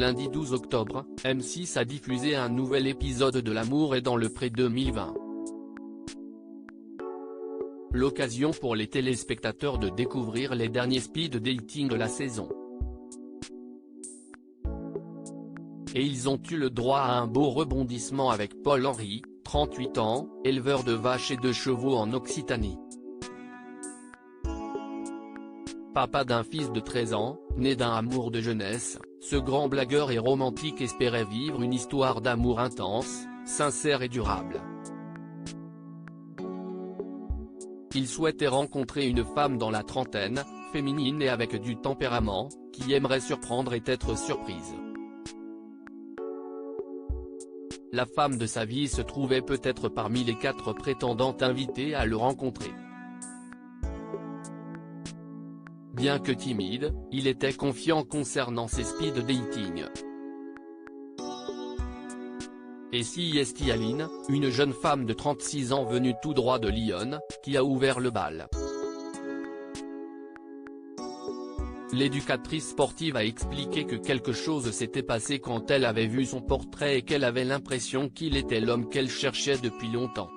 lundi 12 octobre, M6 a diffusé un nouvel épisode de L'amour est dans le pré 2020. L'occasion pour les téléspectateurs de découvrir les derniers speed dating de la saison. Et ils ont eu le droit à un beau rebondissement avec Paul Henry, 38 ans, éleveur de vaches et de chevaux en Occitanie. Papa d'un fils de 13 ans, né d'un amour de jeunesse, ce grand blagueur et romantique espérait vivre une histoire d'amour intense, sincère et durable. Il souhaitait rencontrer une femme dans la trentaine, féminine et avec du tempérament, qui aimerait surprendre et être surprise. La femme de sa vie se trouvait peut-être parmi les 4 prétendantes invitées à le rencontrer. Bien que timide, il était confiant concernant ses speed dating. Et si est Aline, une jeune femme de 36 ans venue tout droit de Lyon, qui a ouvert le bal. L'éducatrice sportive a expliqué que quelque chose s'était passé quand elle avait vu son portrait et qu'elle avait l'impression qu'il était l'homme qu'elle cherchait depuis longtemps.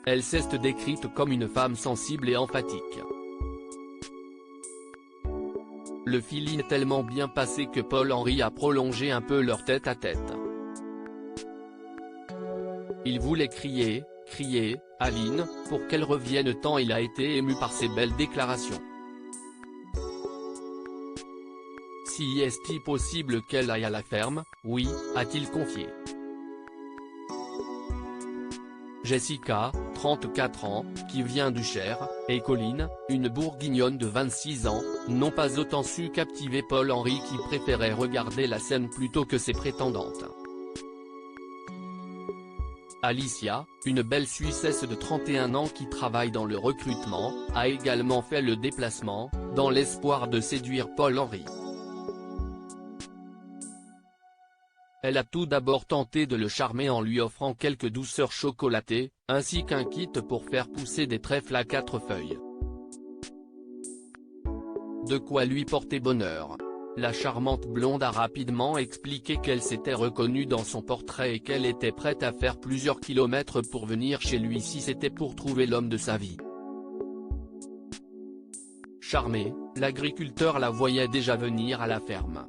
Elle s'est décrite comme une femme sensible et empathique. Le feeling est tellement bien passé que Paul Henry a prolongé un peu leur tête-à-tête. Il voulait crier, Aline, pour qu'elle revienne tant il a été ému par ses belles déclarations. Si est-il possible qu'elle aille à la ferme, oui, a-t-il confié. Jessica, 34 ans, qui vient du Cher, et Colline, une bourguignonne de 26 ans, n'ont pas autant su captiver Paul Henry qui préférait regarder la scène plutôt que ses prétendantes. Alicia, une belle Suissesse de 31 ans qui travaille dans le recrutement, a également fait le déplacement, dans l'espoir de séduire Paul Henry. Elle a tout d'abord tenté de le charmer en lui offrant quelques douceurs chocolatées, ainsi qu'un kit pour faire pousser des trèfles à 4 feuilles. De quoi lui porter bonheur. La charmante blonde a rapidement expliqué qu'elle s'était reconnue dans son portrait et qu'elle était prête à faire plusieurs kilomètres pour venir chez lui si c'était pour trouver l'homme de sa vie. Charmé, l'agriculteur la voyait déjà venir à la ferme.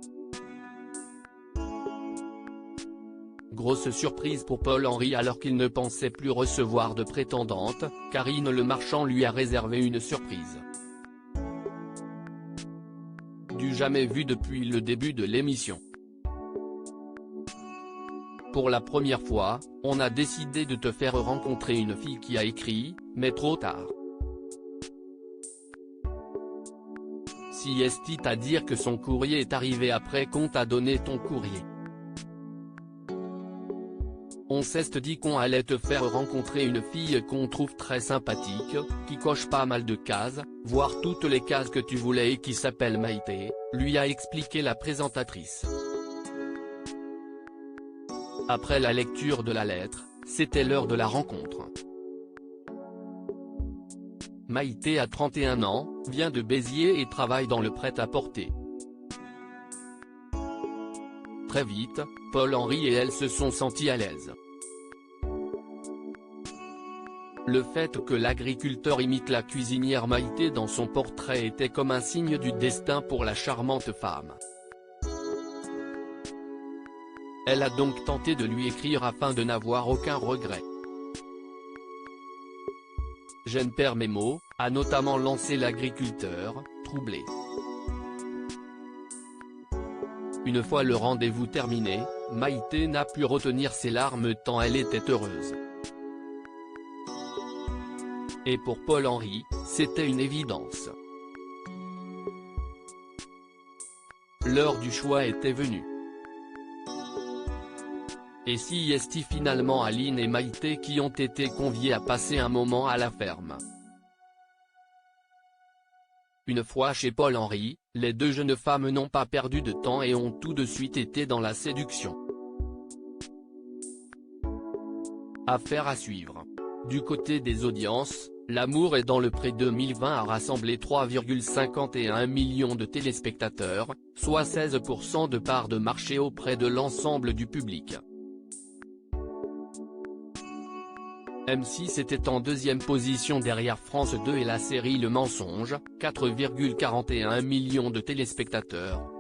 Grosse surprise pour Paul Henry alors qu'il ne pensait plus recevoir de prétendante, Karine Le Marchand lui a réservé une surprise. Du jamais vu depuis le début de l'émission. Pour la première fois, on a décidé de te faire rencontrer une fille qui a écrit, mais trop tard. Si est à dire que son courrier est arrivé après qu'on t'a donné ton courrier. On s'est dit qu'on allait te faire rencontrer une fille qu'on trouve très sympathique, qui coche pas mal de cases, voire toutes les cases que tu voulais et qui s'appelle Maïté, lui a expliqué la présentatrice. Après la lecture de la lettre, c'était l'heure de la rencontre. Maïté a 31 ans, vient de Béziers et travaille dans le prêt-à-porter. Très vite, Paul Henry et elle se sont sentis à l'aise. Le fait que l'agriculteur imite la cuisinière Maïté dans son portrait était comme un signe du destin pour la charmante femme. Elle a donc tenté de lui écrire afin de n'avoir aucun regret. Je ne perds mes mots, a notamment lancé l'agriculteur, troublé. Une fois le rendez-vous terminé, Maïté n'a pu retenir ses larmes tant elle était heureuse. Et pour Paul Henry, c'était une évidence. L'heure du choix était venue. Et si est finalement Aline et Maïté qui ont été conviés à passer un moment à la ferme. Une fois chez Paul Henry, les 2 jeunes femmes n'ont pas perdu de temps et ont tout de suite été dans la séduction. Affaire à suivre. Du côté des audiences, L'amour est dans le Pré 2020 a rassemblé 3,51 millions de téléspectateurs, soit 16% de part de marché auprès de l'ensemble du public. M6 était en deuxième position derrière France 2 et la série Le Mensonge, 4,41 millions de téléspectateurs.